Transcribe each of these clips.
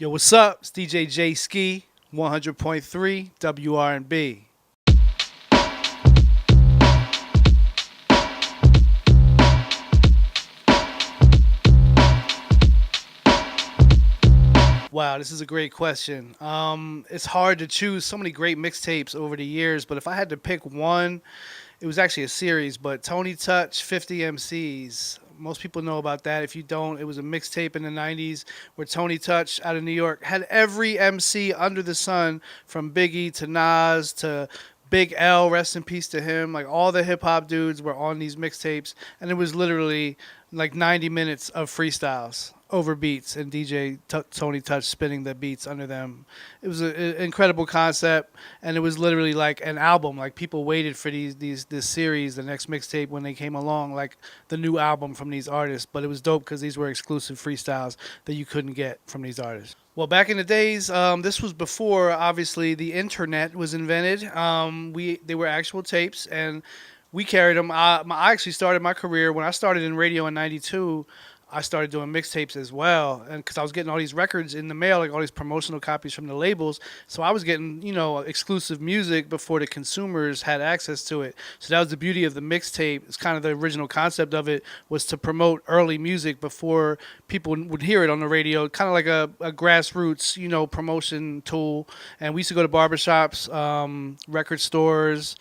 Yo, what's up? It's DJ J Ski, 100.3 WRNB. Wow, this is a great question. It's hard to choose so many great mixtapes over the years, but if I had to pick one, it was actually a series, but Tony Touch, 50 MCs. Most people know about that. If you don't, it was a mixtape in the 90s where Tony Touch out of New York had every MC under the sun, from Biggie to Nas to Big L, rest in peace to him. Like, all the hip hop dudes were on these mixtapes, and it was literally like 90 minutes of freestyles over beats and Tony Touch spinning the beats under them. It was an incredible concept, and it was literally like an album. Like, people waited for this series, the next mixtape, when they came along, like the new album from these artists. But it was dope because these were exclusive freestyles that you couldn't get from these artists. Well, back in the days, this was before obviously the internet was invented. They were actual tapes, and we carried them. I actually started my career when I started in radio in '92. I started doing mixtapes as well, and because I was getting all these records in the mail, like all these promotional copies from the labels, so I was getting, exclusive music before the consumers had access to it. So that was the beauty of the mixtape. It's kind of the original concept of it, was to promote early music before people would hear it on the radio, kind of like a grassroots, promotion tool. And we used to go to barbershops, record stores.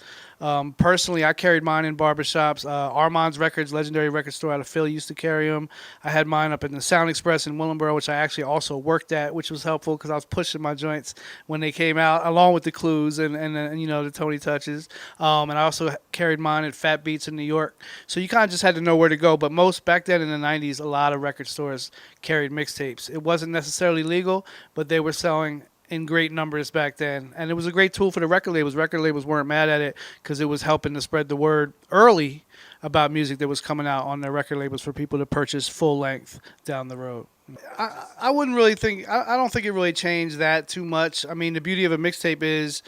Personally, I carried mine in barbershops. Armand's Records, legendary record store out of Philly, used to carry them. I had mine up in the Sound Express in Willingboro, which I actually also worked at, which was helpful because I was pushing my joints when they came out, along with the Clues and the Tony Touches. And I also carried mine at Fat Beats in New York. So you kind of just had to know where to go. But most back then in the 90s, a lot of record stores carried mixtapes. It wasn't necessarily legal, but they were selling in great numbers back then, and it was a great tool for the record labels. Record labels weren't mad at it because it was helping to spread the word early about music that was coming out on their record labels for people to purchase full length down the road. I wouldn't really think, I don't think it really changed that too much. I mean, the beauty of a mixtape is,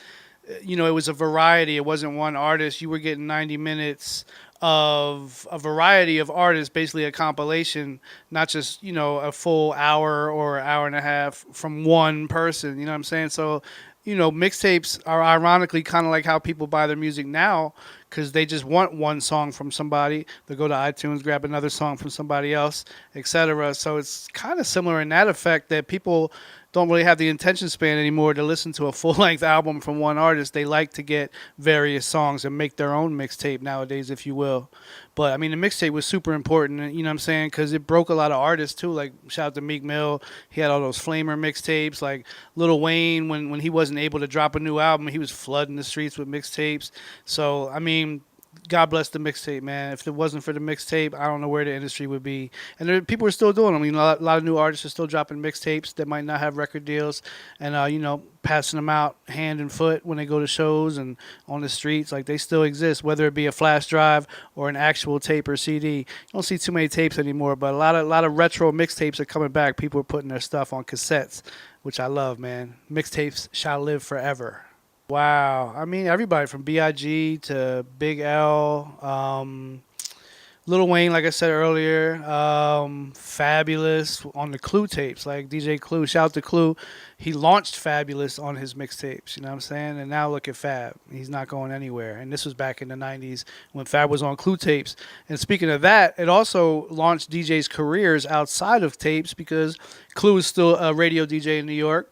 it was a variety. It wasn't one artist. You were getting 90 minutes of a variety of artists, basically a compilation, not just, a full hour or hour and a half from one person, you know what I'm saying? So, mixtapes are ironically kind of like how people buy their music now, because they just want one song from somebody. They'll go to iTunes, grab another song from somebody else, etc. So it's kind of similar in that effect, that people don't really have the attention span anymore to listen to a full-length album from one artist. They like to get various songs and make their own mixtape nowadays, if you will. But, I mean, the mixtape was super important, you know what I'm saying, because it broke a lot of artists, too. Like, shout out to Meek Mill. He had all those Flamer mixtapes. Like, Lil Wayne, when he wasn't able to drop a new album, he was flooding the streets with mixtapes. So, I mean, God bless the mixtape, man. If it wasn't for the mixtape, I don't know where the industry would be. And people are still doing them. A lot of new artists are still dropping mixtapes that might not have record deals, and passing them out hand and foot when they go to shows and on the streets. Like, they still exist, whether it be a flash drive or an actual tape or CD. You don't see too many tapes anymore, but a lot of retro mixtapes are coming back. People are putting their stuff on cassettes, which I love, man. Mixtapes shall live forever. Wow. I mean, everybody from B.I.G. to Big L, Lil Wayne, like I said earlier, Fabulous on the Clue tapes, like DJ Clue. Shout out to Clue. He launched Fabulous on his mixtapes, you know what I'm saying? And now look at Fab. He's not going anywhere. And this was back in the 90s when Fab was on Clue tapes. And speaking of that, it also launched DJs' careers outside of tapes, because Clue is still a radio DJ in New York.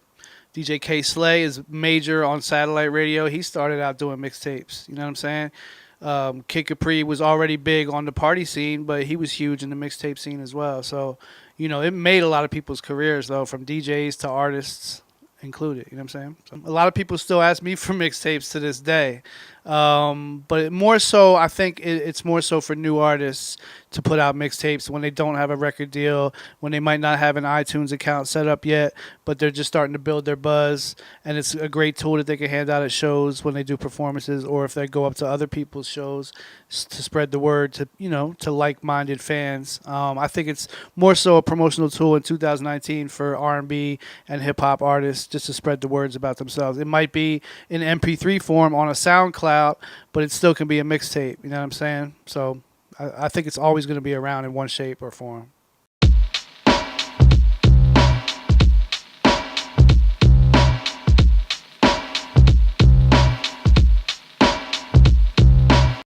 DJ K Slay is major on satellite radio. He started out doing mixtapes. You know what I'm saying? Kid Capri was already big on the party scene, but he was huge in the mixtape scene as well. So, it made a lot of people's careers, though, from DJs to artists included. You know what I'm saying? So, a lot of people still ask me for mixtapes to this day. But more so, I think it's more so for new artists to put out mixtapes when they don't have a record deal, when they might not have an iTunes account set up yet, but they're just starting to build their buzz. And it's a great tool that they can hand out at shows when they do performances, or if they go up to other people's shows to spread the word to, to like-minded fans. I think it's more so a promotional tool in 2019 for R&B and hip-hop artists, just to spread the words about themselves. It might be in MP3 form on a SoundCloud, but it still can be a mixtape. You know what I'm saying? So I think it's always going to be around in one shape or form.